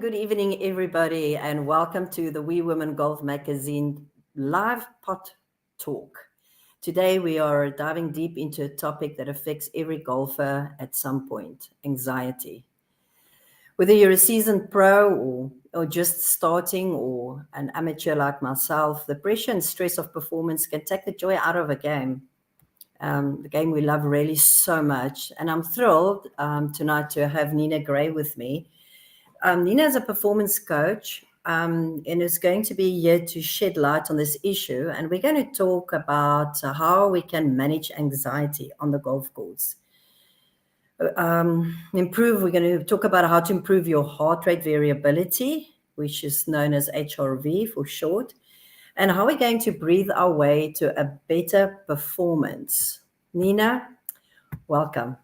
good evening, everybody, and welcome to the We Women Golf Magazine live PodTalk. Today, we are diving deep into a topic that affects every golfer at some point: anxiety. Whether you're a seasoned pro or just starting or an amateur like myself, the pressure and stress of performance can take the joy out of a game. The game we love really so much. And I'm thrilled tonight to have Nina Gray with me. Nina is a performance coach and is going to be here to shed light on this issue. And we're going to talk about how we can manage anxiety on the golf course. We're going to talk about how to improve your heart rate variability, which is known as HRV for short, and how we're going to breathe our way to a better performance. Nina, welcome.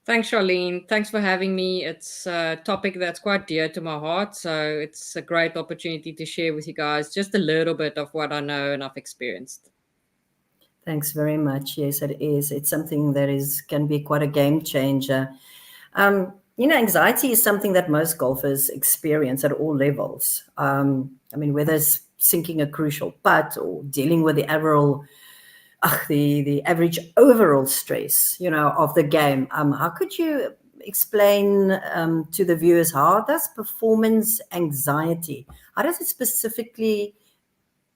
Thanks, Charlene. Thanks for having me. It's a topic that's quite dear to my heart, so it's a great opportunity to share with you guys just a little bit of what I know and I've experienced. Thanks very much. Yes, it is. It's something that can be quite a game changer. Anxiety is something that most golfers experience at all levels. Whether it's sinking a crucial putt or dealing with the average overall stress, of the game. How could you explain to the viewers, how does performance anxiety, how does it specifically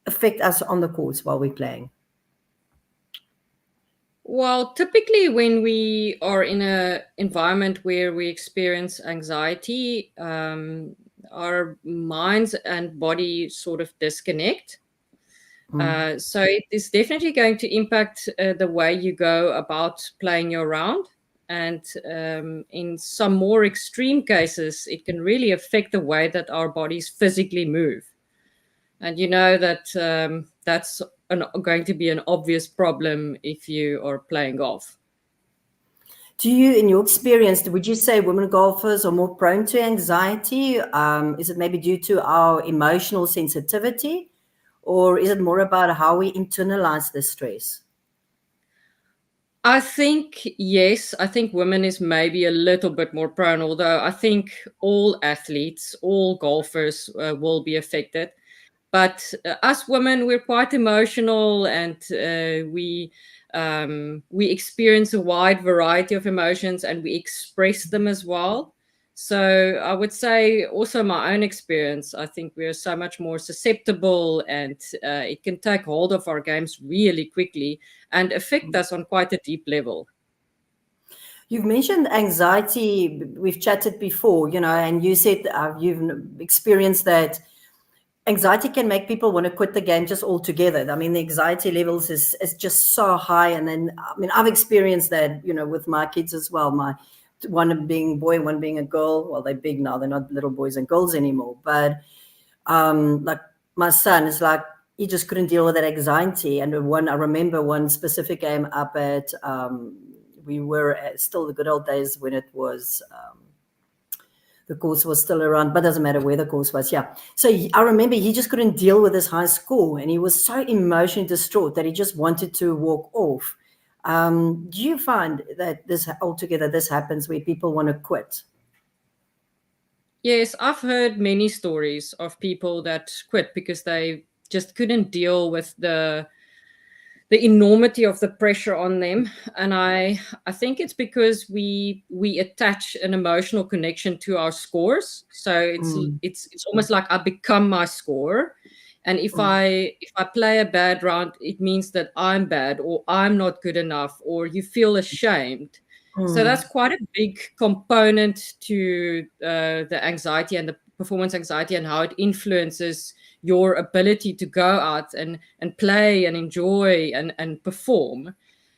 affect us on the course while we're playing? Well, typically when we are in an environment where we experience anxiety, our minds and body sort of disconnect. So it is definitely going to impact the way you go about playing your round. And in some more extreme cases, it can really affect the way that our bodies physically move. And you know that that's going to be an obvious problem if you are playing golf. Do you, in your experience, would you say women golfers are more prone to anxiety? Is it maybe due to our emotional sensitivity? Or is it more about how we internalize the stress? I think, yes, I think women is maybe a little bit more prone, although I think all athletes, all golfers will be affected. But us women, we're quite emotional, and we experience a wide variety of emotions, and we express them as well. So I would say also my own experience, I think we're so much more susceptible, and it can take hold of our games really quickly and affect us on quite a deep level. You've mentioned anxiety. We've chatted before, and you said you've experienced that anxiety can make people want to quit the game just altogether. I mean, the anxiety levels is just so high. And then, I've experienced that, with my kids as well. My one being a boy, one being a girl. Well, they're big now. They're not little boys and girls anymore. But like my son is like, he just couldn't deal with that anxiety. And I remember one specific game up at, we were still the good old days when it was, the course was still around, but doesn't matter where the course was. Yeah. So I remember he just couldn't deal with his high score, and he was so emotionally distraught that he just wanted to walk off. Do you find that this happens where people want to quit? Yes, I've heard many stories of people that quit because they just couldn't deal with the enormity of the pressure on them. And I think it's because we attach an emotional connection to our scores. So it's almost like I become my score. And if I play a bad round, it means that I'm bad, or I'm not good enough, or you feel ashamed. So that's quite a big component to the anxiety and the performance anxiety, and how it influences your ability to go out and play and enjoy and perform.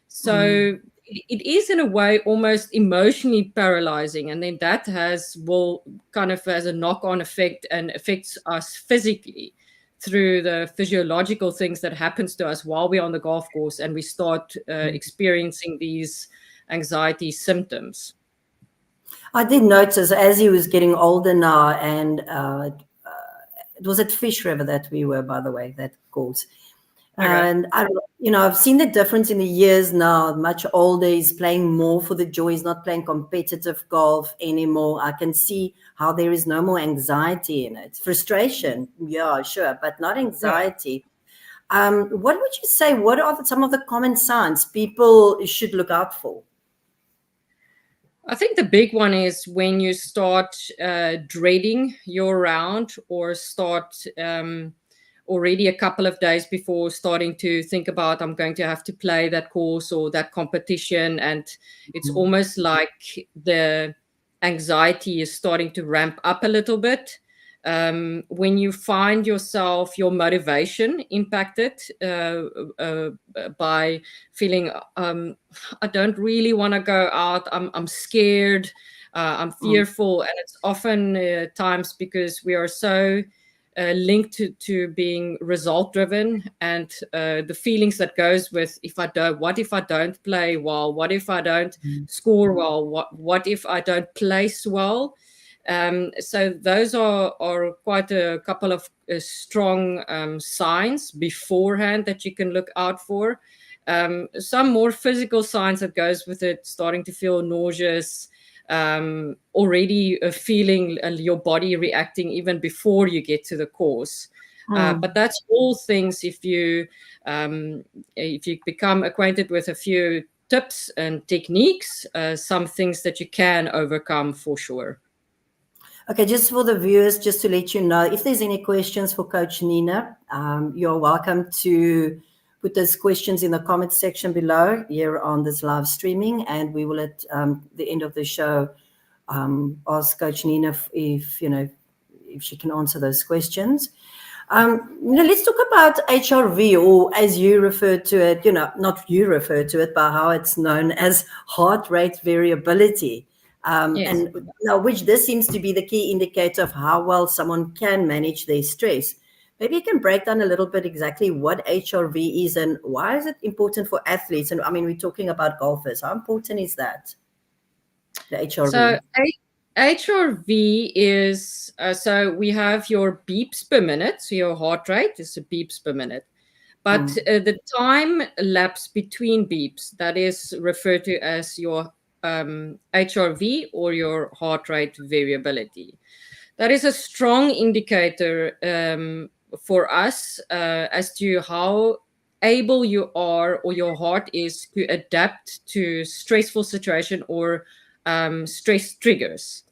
So it is in a way almost emotionally paralyzing, and then that has a knock-on effect and affects us physically through the physiological things that happens to us while we're on the golf course and we start experiencing these anxiety symptoms. I did notice as he was getting older now, and it was at Fish River that we were, by the way, that course. Okay. And I've seen the difference in the years now. Much older, he's playing more for the joy. He's not playing competitive golf anymore. I can see how there is no more anxiety in it. Frustration, yeah, sure, but not Yeah. anxiety. What would you say? What are some of the common signs people should look out for? I think the big one is when you start dreading your round, or start already a couple of days before starting to think about, I'm going to have to play that course or that competition. And it's almost like the anxiety is starting to ramp up a little bit. When you find yourself, your motivation impacted by feeling, I don't really want to go out. I'm scared. I'm Mm, fearful, and it's often times because we are so linked to being result driven, and the feelings that goes with, if I don't, what if I don't play well? What if I don't mm, score well? What if I don't place well? So those are quite a couple of strong signs beforehand that you can look out for. Some more physical signs that goes with it: starting to feel nauseous, already feeling your body reacting even before you get to the course. But mm. that's all things, if you become acquainted with a few tips and techniques, some things that you can overcome for sure. Okay, just for the viewers, just to let you know, if there's any questions for Coach Nina, you're welcome to put those questions in the comment section below here on this live streaming, and we will at the end of the show ask Coach Nina if she can answer those questions. Now let's talk about HRV, or as you refer to it, not you refer to it, but how it's known as heart rate variability. Yes. And now, which this seems to be the key indicator of how well someone can manage their stress. Maybe you can break down a little bit exactly what HRV is and why is it important for athletes? And I mean, we're talking about golfers. How important is that, the So HRV? HRV is, so we have your beeps per minute. So your heart rate is a beeps per minute. But Mm, the time lapse between beeps, that is referred to as your HRV, or your heart rate variability. That is a strong indicator for us as to how able you are, or your heart is, to adapt to stressful situation or stress triggers.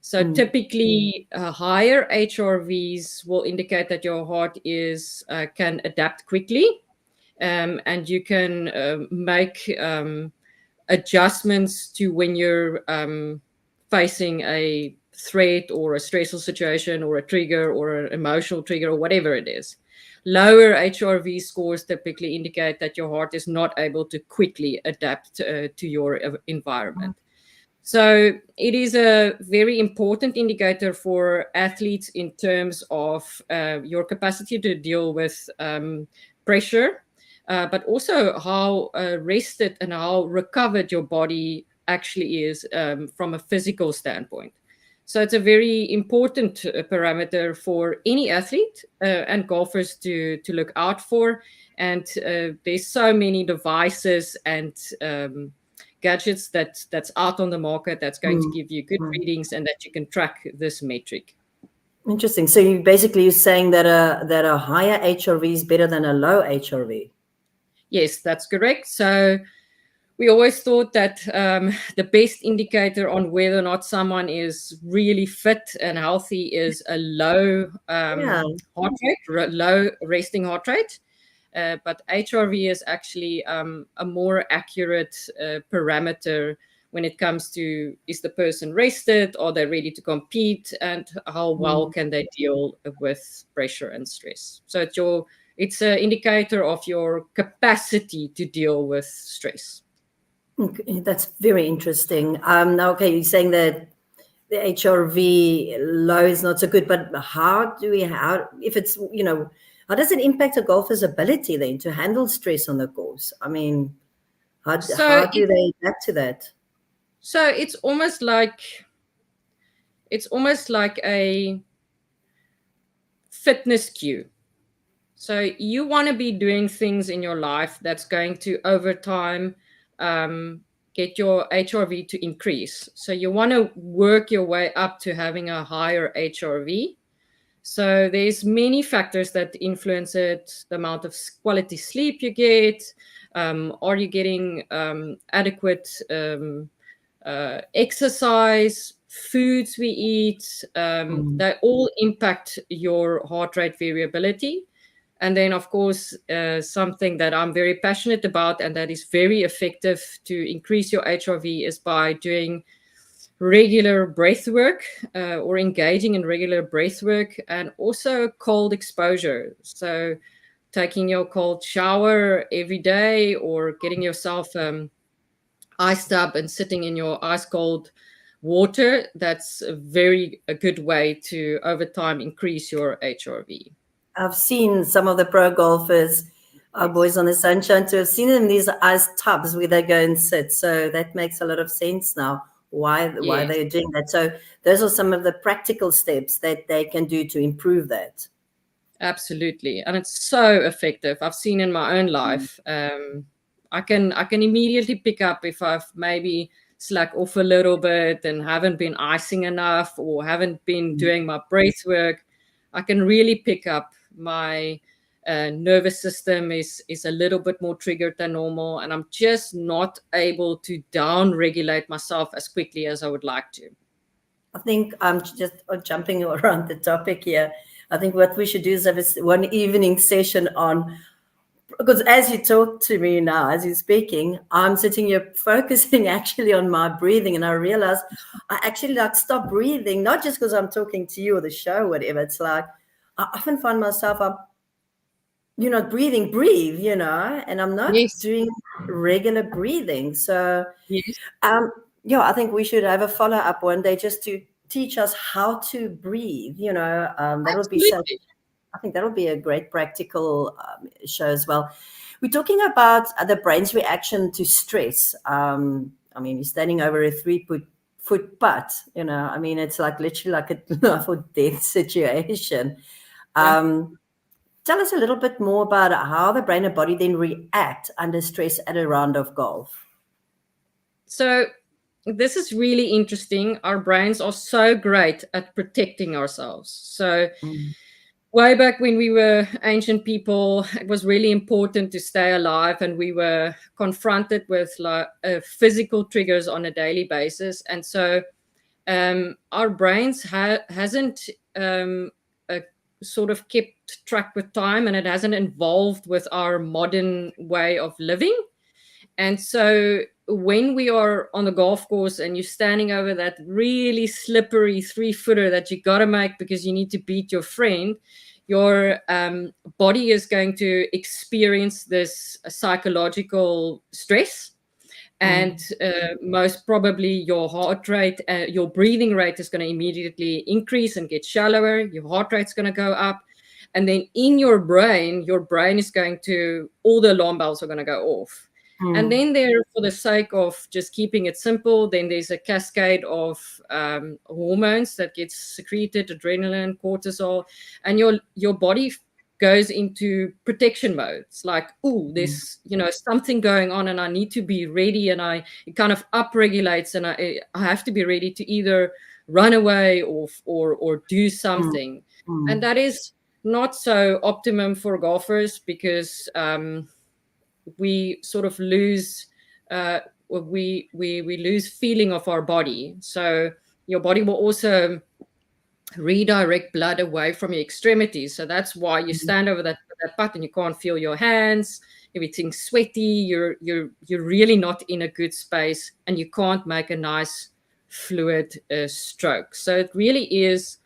So mm, typically, higher HRVs will indicate that your heart is can adapt quickly, and you can make adjustments to when you're facing a threat or a stressful situation or a trigger or an emotional trigger or whatever it is. Lower HRV scores typically indicate that your heart is not able to quickly adapt to your environment. So it is a very important indicator for athletes in terms of your capacity to deal with pressure, but also how rested and how recovered your body actually is from a physical standpoint. So it's a very important parameter for any athlete and golfers to look out for. And there's so many devices and gadgets that's out on the market that's going to mm, give you good mm. readings and that you can track this metric. Interesting. So you basically you're saying that a higher HRV is better than a low HRV. Yes, that's correct. So we always thought that the best indicator on whether or not someone is really fit and healthy is a low Yeah. heart rate, low resting heart rate. But HRV is actually a more accurate parameter when it comes to, is the person rested, are they ready to compete, and how well Mm. can they deal with pressure and stress. So it's an indicator of your capacity to deal with stress. Okay, that's very interesting. Now, okay, you're saying that the HRV low is not so good, but how, if it's, how does it impact a golfer's ability then to handle stress on the course? I mean, So how do they adapt to that? so it's almost like a fitness cue. So you want to be doing things in your life that's going to, over time, get your HRV to increase. So you want to work your way up to having a higher HRV. So there's many factors that influence it: the amount of quality sleep you get, are you getting adequate exercise, foods we eat. They all impact your heart rate variability. And then, of course, something that I'm very passionate about and that is very effective to increase your HRV is by doing regular breath work, or engaging in regular breath work, and also cold exposure. So taking your cold shower every day, or getting yourself iced up and sitting in your ice cold water. That's a good way to, over time, increase your HRV. I've seen some of the pro golfers, our boys on the Sunshine Tour, I've seen them in these ice tubs where they go and sit. So that makes a lot of sense now why they're doing that. So those are some of the practical steps that they can do to improve that. Absolutely. And it's so effective. I've seen in my own life. I can immediately pick up if I've maybe slack off a little bit and haven't been icing enough, or haven't been doing my breath work. I can really pick up my nervous system is a little bit more triggered than normal, and I'm just not able to down regulate myself as quickly as I would like to. I think I'm just jumping around the topic here. I think what we should do is have one evening session on, because as you talk to me now, as you're speaking, I'm sitting here focusing actually on my breathing, and I realize I actually like stop breathing, not just because I'm talking to you or the show or whatever. It's like I often find myself, you're not breathing, breathe, and I'm not doing regular breathing. So Yes. I think we should have a follow-up one day just to teach us how to breathe. That would be so. I think that would be a great practical show as well. We're talking about the brain's reaction to stress. You're standing over a 3-foot putt. It's like literally like a life or death situation. Tell us a little bit more about how the brain and body then react under stress at a round of golf. So this is really interesting. Our brains are so great at protecting ourselves. So way back when we were ancient people, it was really important to stay alive, and we were confronted with physical triggers on a daily basis. And so our brains hasn't sort of kept track with time, and it hasn't evolved with our modern way of living. And so when we are on the golf course and you're standing over that really slippery 3-footer that you got to make because you need to beat your friend, your body is going to experience this psychological stress. And most probably your heart rate, your breathing rate is going to immediately increase and get shallower. Your heart rate's going to go up. And then in your brain is going to, all the alarm bells are going to go off. And then there, for the sake of just keeping it simple, then there's a cascade of hormones that gets secreted, adrenaline, cortisol, and your body goes into protection mode. It's like, there's something going on, and I need to be ready, and it kind of upregulates, and I have to be ready to either run away or do something. And that is not so optimum for golfers, because we sort of lose we lose feeling of our body. So your body will also redirect blood away from your extremities. So that's why you stand over that putt and you can't feel your hands. Everything's sweaty. You're really not in a good space, and you can't make a nice fluid stroke. So it really is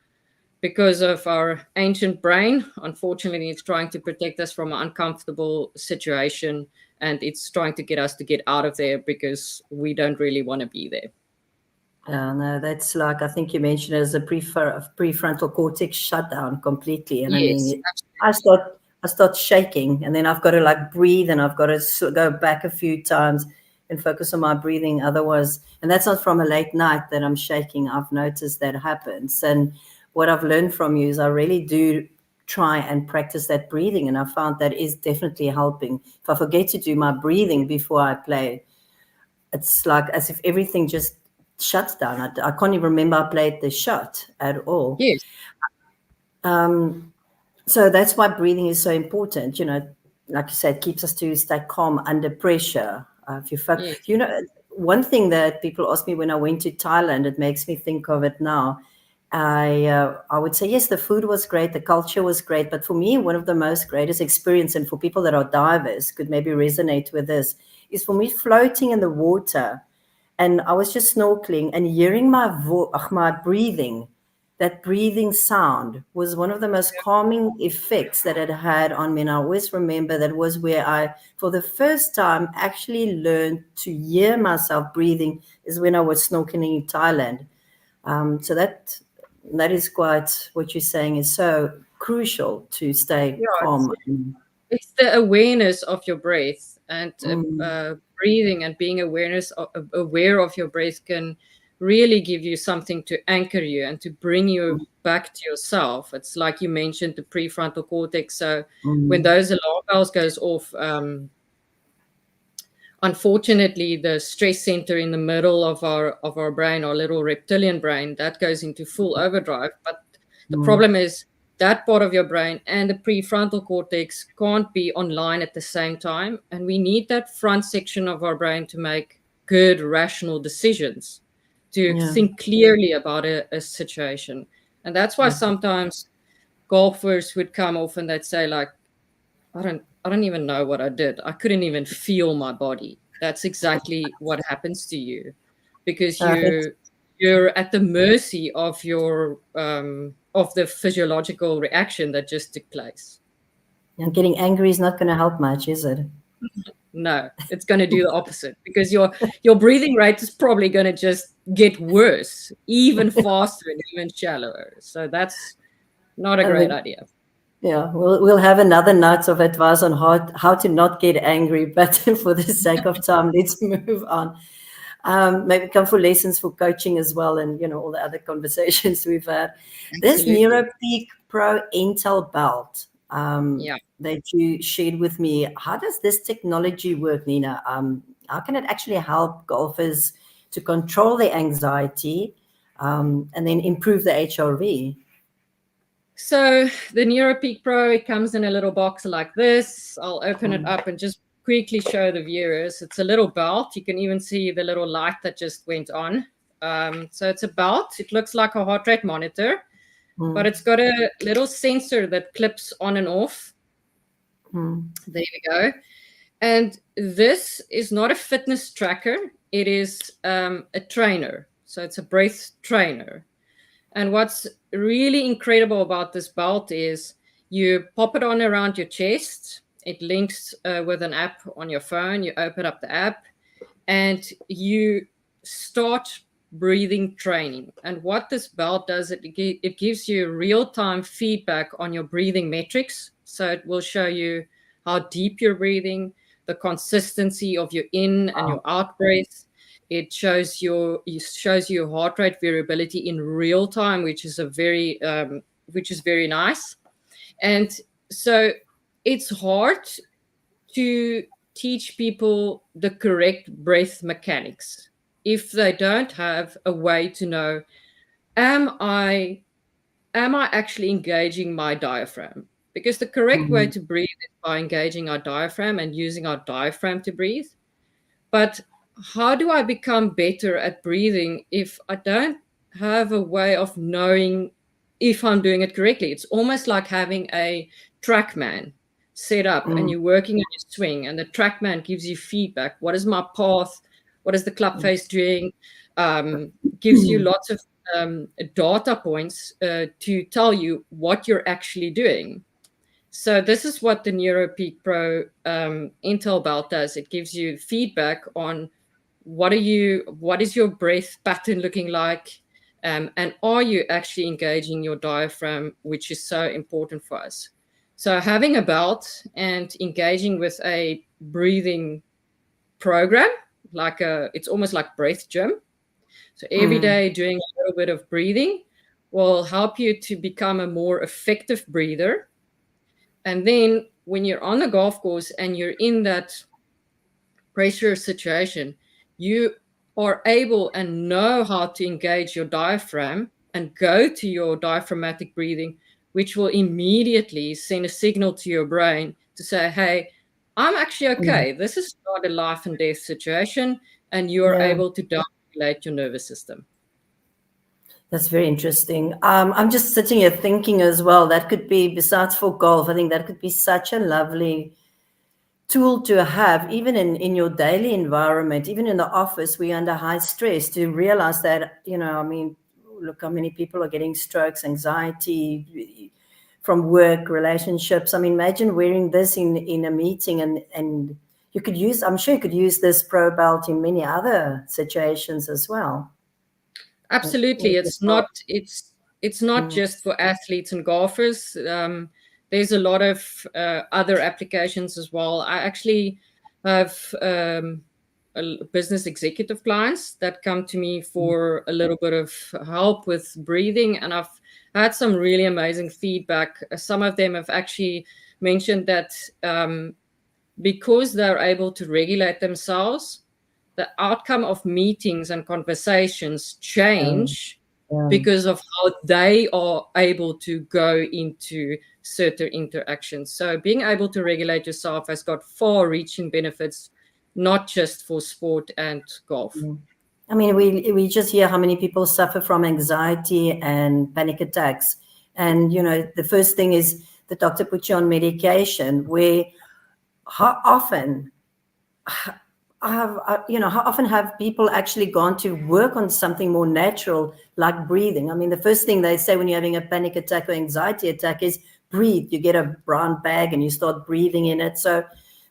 because of our ancient brain. Unfortunately, it's trying to protect us from an uncomfortable situation, and it's trying to get us to get out of there because we don't really want to be there. No, that's like, I think you mentioned it as a prefrontal cortex shutdown completely. And Yes, I start shaking, and then I've got to like breathe, and I've got to go back a few times and focus on my breathing. Otherwise, and that's not from a late night that I'm shaking. I've noticed that happens. And what I've learned from you is I really do try and practice that breathing, and I found that is definitely helping. If I forget to do my breathing before I play, it's like as if everything just shuts down. I can't even remember I played the shot at all. Yes. So that's why breathing is so important. Like you said, it keeps us to stay calm under pressure. If Yes. one thing that people ask me when I went to Thailand, it makes me think of it now. I would say, yes, the food was great, the culture was great, but for me, one of the most greatest experience, and for people that are divers could maybe resonate with this, is for me floating in the water, and I was just snorkeling and hearing my breathing. That breathing sound was one of the most calming effects that it had on me. And I always remember that was where I, for the first time, actually learned to hear myself breathing, is when I was snorkeling in Thailand. So that is quite what you're saying is so crucial to stay Yeah, calm. it's the awareness of your breath, and Mm, breathing and being aware of your breath can really give you something to anchor you and to bring you back to yourself. It's like you mentioned the prefrontal cortex. So when mm, those alarm bells goes off, unfortunately, the stress center in the middle of our brain, our little reptilian brain, that goes into full overdrive. But the mm, problem is that part of your brain and the prefrontal cortex can't be online at the same time, and we need that front section of our brain to make good rational decisions, to yeah, think clearly about a situation. And that's why yeah. sometimes golfers would come off and they'd say, like, I don't even know what I did. I couldn't even feel my body. That's exactly what happens to you, because That's, you're at the mercy of your of the physiological reaction that just took place. and getting angry is not going to help much, is it? No, it's going to do the opposite, because your breathing rate is probably going to just get worse, even faster and even shallower. So that's not a I great mean, idea. yeah, we'll have another night of advice on how to not get angry, but for the sake of time, let's move on. Maybe come for lessons for coaching as well, and all the other conversations we've had. This Absolutely. Neuro Peak Pro NTel belt Yeah. that you shared with me, how does this technology work, Nina? How can it actually help golfers to control their anxiety and then improve the HRV? So the Neuro Peak Pro, it comes in a little box like this. I'll open it Mm, up and just quickly show the viewers. It's a little belt. You can even see the little light that just went on. So it's a belt. It looks like a heart rate monitor, but mm, it's got a little sensor that clips on and off. mm, There we go. And this is not a fitness tracker. It is a trainer. So it's a breath trainer. And what's really incredible about this belt is you pop it on around your chest. It links with an app on your phone. You open up the app and you start breathing training. And what this belt does, it gives you real-time feedback on your breathing metrics. So it will show you how deep you're breathing, the consistency of your in and your out breath. It shows you heart rate variability in real time, which is very nice. And so it's hard to teach people the correct breath mechanics if they don't have a way to know, am I actually engaging my diaphragm? Because the correct way mm, to breathe is by engaging our diaphragm and using our diaphragm to breathe. But how do I become better at breathing if I don't have a way of knowing if I'm doing it correctly? It's almost like having a TrackMan set up and mm, you're working on your swing, and the TrackMan gives you feedback. What is my path? What is the club face doing? Gives you mm. lots of data points to tell you what you're actually doing. So this is what the Neuro Peak Pro NTel belt does. It gives you feedback on what is your breath pattern looking like, and are you actually engaging your diaphragm, which is so important for us. So having a belt and engaging with a breathing program, it's almost like breath gym. So every Mm, day doing a little bit of breathing will help you to become a more effective breather, And then when you're on the golf course and you're in that pressure situation, you are able and know how to engage your diaphragm and go to your diaphragmatic breathing, which will immediately send a signal to your brain to say, hey, I'm actually okay. This is not a life and death situation. And you are Yeah. able to down-regulate your nervous system. That's very interesting. I'm just sitting here thinking as well, that could be, besides for golf, I think that could be such a lovely tool to have, even in your daily environment, even in the office, we're under high stress, to realize that, I mean, look how many people are getting strokes, anxiety from work, relationships. I mean, imagine wearing this in a meeting, and you could use, I'm sure you could use this pro belt in many other situations as well. Absolutely. It's not just for athletes and golfers. There's a lot of other applications as well. I actually have business executive clients that come to me for a little bit of help with breathing, and I've had some really amazing feedback. Some of them have actually mentioned that because they're able to regulate themselves, the outcome of meetings and conversations change because of how they are able to go into certain interactions. So being able to regulate yourself has got far-reaching benefits, not just for sport and golf. I mean, we just hear how many people suffer from anxiety and panic attacks. And, the first thing is the doctor puts you on medication, where how often how often have people actually gone to work on something more natural like breathing? I mean, the first thing they say when you're having a panic attack or anxiety attack is breathe. You get a brown bag and you start breathing in it. So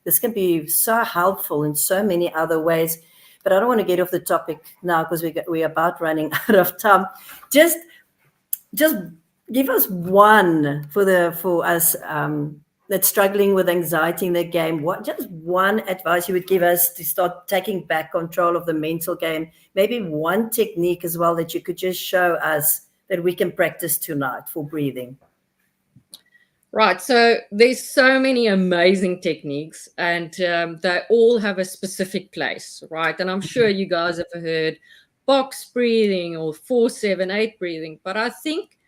this can be so helpful in so many other ways. But I don't want to get off the topic now because we're about running out of time. Just give us one for us that's struggling with anxiety in the game. Just one advice you would give us to start taking back control of the mental game? Maybe one technique as well that you could just show us that we can practice tonight for breathing. Right. So there's so many amazing techniques, and they all have a specific place, right? And I'm sure you guys have heard box breathing or 4-7-8 breathing, but I think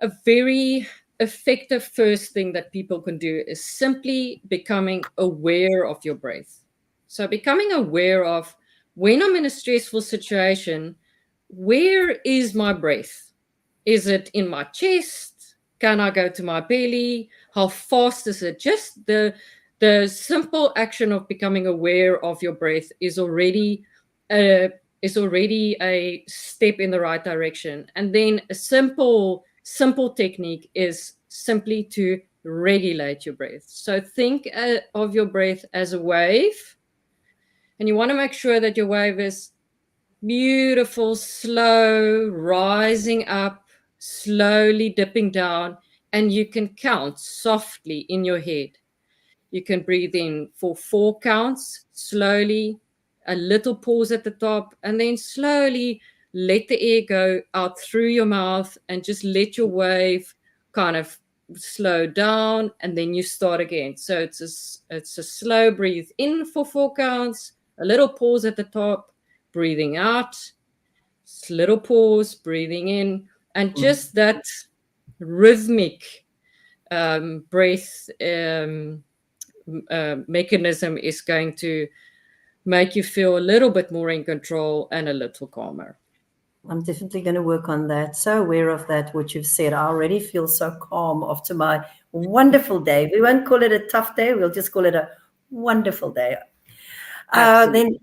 a very effective first thing that people can do is simply becoming aware of your breath. So becoming aware of, when I'm in a stressful situation, where is my breath? Is it in my chest? Can I go to my belly? How fast is it? Just the simple action of becoming aware of your breath is already a step in the right direction. And then a simple technique is simply to regulate your breath. So think of your breath as a wave, and you want to make sure that your wave is beautiful, slow, rising up, slowly dipping down, and you can count softly in your head. You can breathe in for 4 counts, slowly, a little pause at the top, and then slowly let the air go out through your mouth, and just let your wave kind of slow down, and then you start again. So it's a slow breathe in for 4 counts, a little pause at the top, breathing out, little pause, breathing in, and just that rhythmic breath mechanism is going to make you feel a little bit more in control and a little calmer. I'm definitely going to work on that. So aware of that, what you've said. I already feel so calm after my wonderful day. We won't call it a tough day. We'll just call it a wonderful day. Then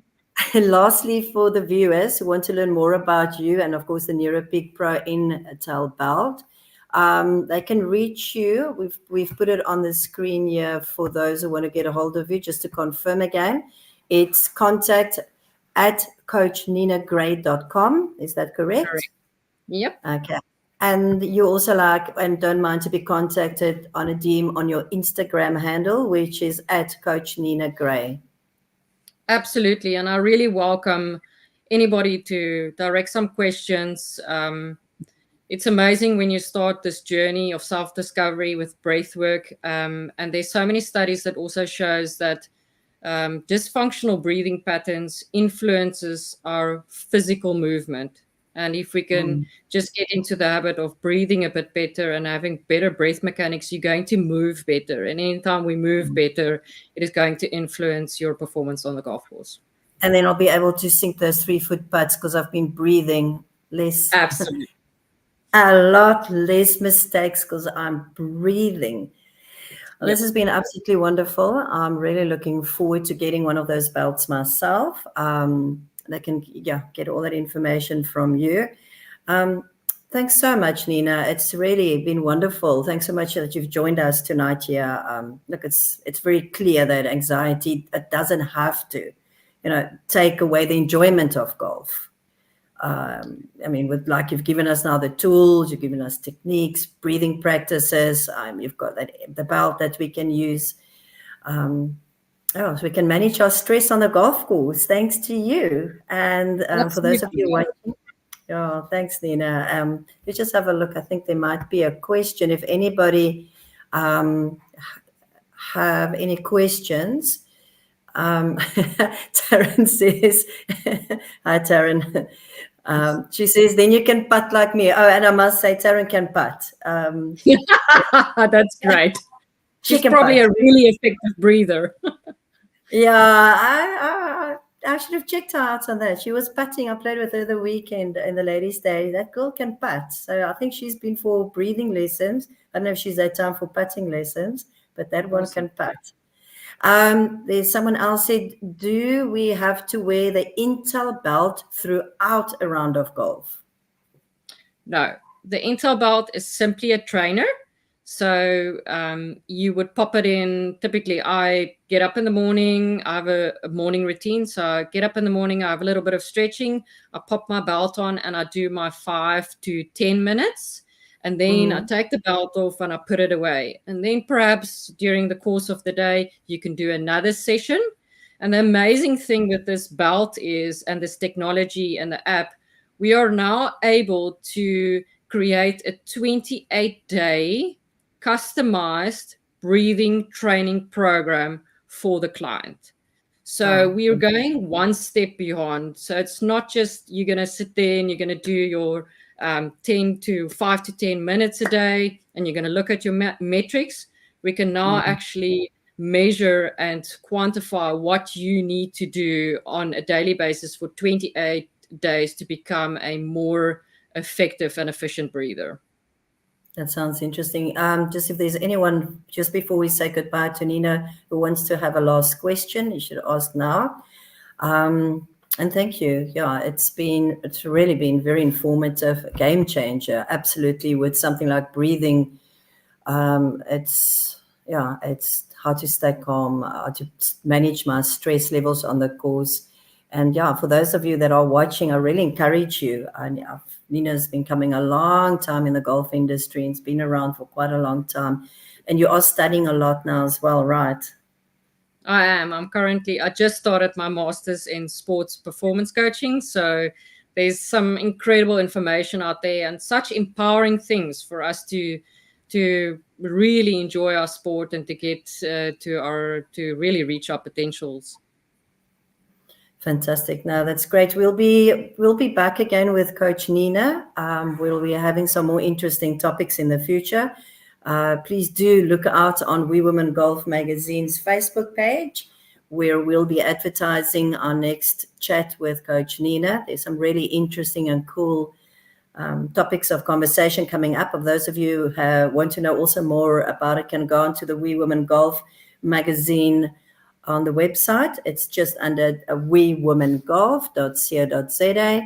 lastly, for the viewers who want to learn more about you and, of course, the Neuro Peak Pro NTel belt, they can reach you. We've put it on the screen here for those who want to get a hold of you. Just to confirm again, it's contact@coachninagray.com. Is that correct? Correct. Yep. Okay. And you also and don't mind to be contacted on a DM on your Instagram handle, which is @CoachNinaGray. Absolutely. And I really welcome anybody to direct some questions. it's amazing when you start this journey of self-discovery with breath work. And there's so many studies that also shows that dysfunctional breathing patterns influences our physical movement. And if we can just get into the habit of breathing a bit better and having better breath mechanics, you're going to move better. And anytime we move better, it is going to influence your performance on the golf course. And then I'll be able to sink those 3-foot putts because I've been breathing less. Absolutely. A lot less mistakes because I'm breathing. Well, Yep. this has been absolutely wonderful. I'm really looking forward to getting one of those belts myself. They can get all that information from you. Thanks so much, Nina. It's really been wonderful. Thanks so much that you've joined us tonight here. Look, it's very clear that anxiety, it doesn't have to, take away the enjoyment of golf. I mean, you've given us now the tools, you've given us techniques, breathing practices. You've got the belt that we can use. So we can manage our stress on the golf course, thanks to you. And for those of you watching, thanks, Nina. You just have a look. I think there might be a question. If anybody have any questions, Taryn says, hi, Taryn. She says, then you can putt like me. Oh, and I must say, Taryn can putt. That's great. She's can probably putt. A really effective breather. Yeah, I should have checked her out on that. She was putting. I played with her the weekend in the ladies' day. That girl can putt. So I think she's been for breathing lessons. I don't know if she's had time for putting lessons, but that one can putt. There's someone else said, do we have to wear the Intel belt throughout a round of golf? No, the Intel belt is simply a trainer. So you would pop it in. Typically, I get up in the morning. I have a morning routine. So I get up in the morning. I have a little bit of stretching. I pop my belt on and I do my 5 to 10 minutes. And then I take the belt off and I put it away. And then perhaps during the course of the day, you can do another session. And the amazing thing with this belt is, and this technology and the app, we are now able to create a 28-day customized breathing training program for the client. So we are going one step beyond. So it's not just you're going to sit there and you're going to do your 5 to 10 minutes a day and you're going to look at your metrics. We can now actually measure and quantify what you need to do on a daily basis for 28 days to become a more effective and efficient breather. That sounds interesting. Just if there's anyone, just before we say goodbye to Nina, who wants to have a last question, you should ask now. And thank you. Yeah, it's really been very informative, a game changer, absolutely, with something like breathing. It's how to stay calm, how to manage my stress levels on the course. And for those of you that are watching, I really encourage you. Nina's been coming a long time in the golf industry and it's been around for quite a long time. And you are studying a lot now as well, right? I am. I just started my master's in sports performance coaching. So there's some incredible information out there and such empowering things for us to really enjoy our sport and to get to really reach our potentials. Fantastic. No, that's great. We'll be back again with Coach Nina. We'll be having some more interesting topics in the future. Please do look out on We Women Golf Magazine's Facebook page, where we'll be advertising our next chat with Coach Nina. There's some really interesting and cool topics of conversation coming up. Of those of you who want to know also more about it, can go on to the We Women Golf Magazine on the website. It's just under wewomengolf.co.za.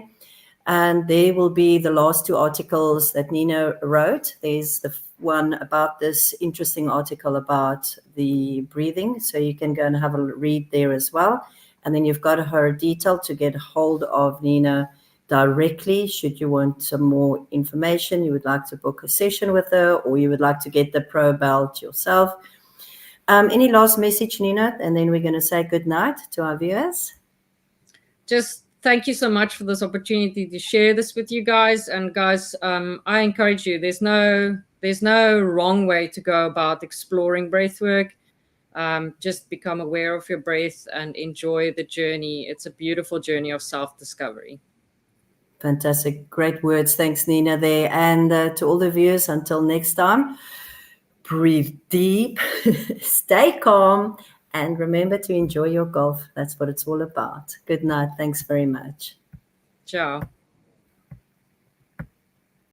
And there will be the last 2 articles that Nina wrote. There's the one about this interesting article about the breathing. So you can go and have a read there as well. And then you've got her detail to get hold of Nina directly. Should you want some more information, you would like to book a session with her, or you would like to get the pro belt yourself. Any last message, Nina? And then we're going to say good night to our viewers. Just thank you so much for this opportunity to share this with you guys. And guys, I encourage you, there's no wrong way to go about exploring breathwork. Just become aware of your breath and enjoy the journey. It's a beautiful journey of self-discovery. Fantastic. Great words. Thanks, Nina, there. And to all the viewers, until next time, breathe deep, stay calm, and remember to enjoy your golf. That's what it's all about. Good night. Thanks very much. Ciao.